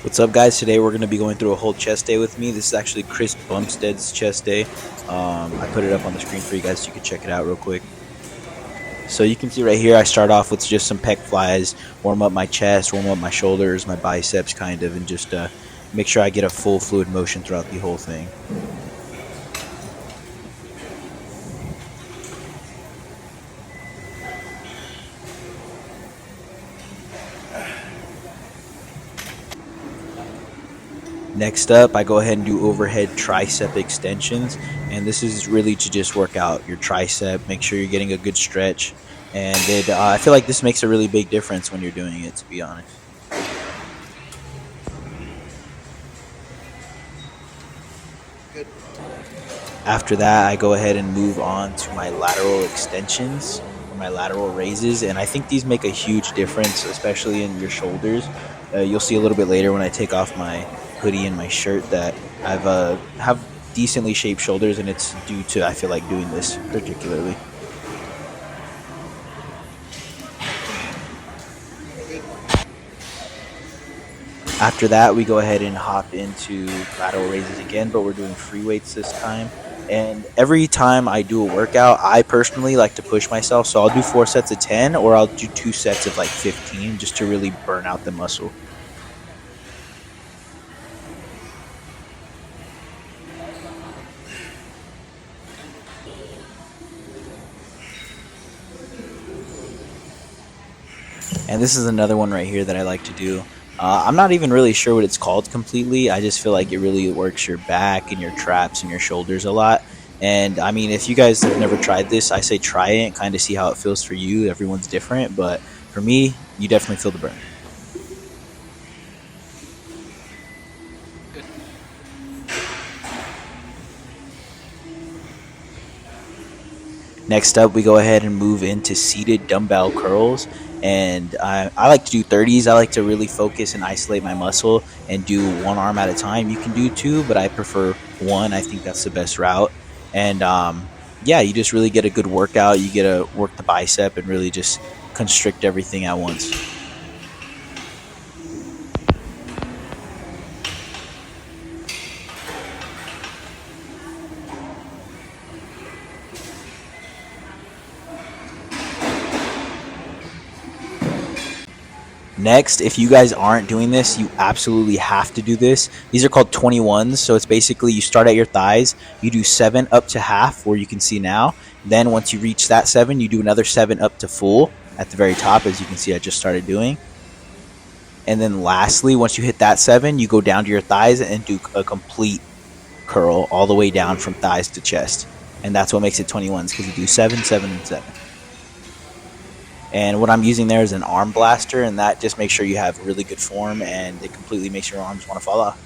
What's up, guys? Today we're going to be going through a whole chest day with me. This is actually Chris Bumstead's chest day. I put it up on the screen for you guys so you can check it out real quick. So you can see right here I start off with just some pec flies, warm up my chest, warm up my shoulders, my biceps kind of, and just make sure I get a full fluid motion throughout the whole thing. Next up, I go ahead and do overhead tricep extensions, and this is really to just work out your tricep, make sure you're getting a good stretch, and I feel like this makes a really big difference when you're doing it, to be honest. After that, I go ahead and move on to my lateral extensions, or my lateral raises, and I think these make a huge difference, especially in your shoulders. You'll see a little bit later when I take off my hoodie and my shirt that I've have decently shaped shoulders, and it's due to I feel like doing this particularly. After that, we go ahead and hop into lateral raises again, but we're doing free weights this time. And every time I do a workout, I personally like to push myself. So I'll do 4 sets of 10, or I'll do 2 sets of like 15 just to really burn out the muscle. And this is another one right here that I like to do. I'm not even really sure what it's called completely. I just feel like it really works your back and your traps and your shoulders a lot. And I mean, if you guys have never tried this, I say try it and kind of see how it feels for you. Everyone's different, but for me, you definitely feel the burn. Next up, we go ahead and move into seated dumbbell curls. And I like to do 30s. I like to really focus and isolate my muscle and do one arm at a time. You can do two, but I prefer one. I think that's the best route. And yeah, you just really get a good workout. You get to work the bicep and really just constrict everything at once. Next, if you guys aren't doing this, you absolutely have to do this. These are called 21s. So it's basically you start at your thighs, you do 7 up to half where you can see now. Then once you reach that 7, you do another 7 up to full at the very top, as you can see I just started doing. And then lastly, once you hit that 7, you go down to your thighs and do a complete curl all the way down from thighs to chest. And that's what makes it 21s, because you do 7, 7, and 7. And what I'm using there is an arm blaster, and that just makes sure you have really good form, and it completely makes your arms want to fall off.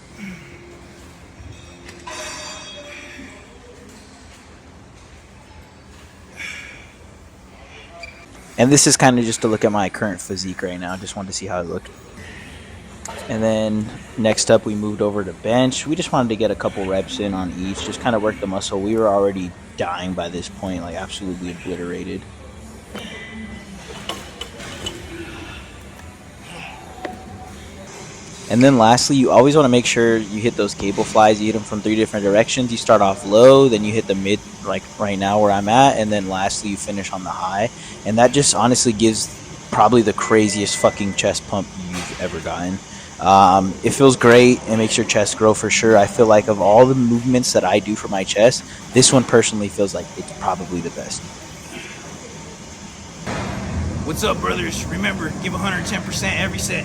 And this is kind of just to look at my current physique right now. Just wanted to see how it looked. And then next up, we moved over to bench. We just wanted to get a couple reps in on each, just kind of work the muscle. We were already dying by this point, like absolutely obliterated. And then lastly, you always want to make sure you hit those cable flies. You hit them from 3 different directions. You start off low, then you hit the mid, like right now where I'm at, and then lastly you finish on the high. And that just honestly gives probably the craziest fucking chest pump you've ever gotten. It feels great. It makes your chest grow for sure. I feel like of all the movements that I do for my chest, this one personally feels like it's probably the best. What's up, brothers? Remember, give 110% every set.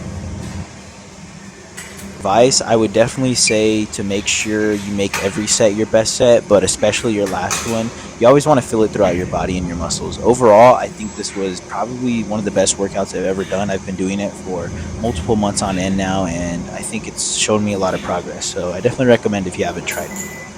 Advice, I would definitely say to make sure you make every set your best set, but especially your last one. You always want to feel it throughout your body and your muscles. Overall, I think this was probably one of the best workouts I've ever done. I've been doing it for multiple months on end now, and I think it's shown me a lot of progress. So I definitely recommend if you haven't tried it.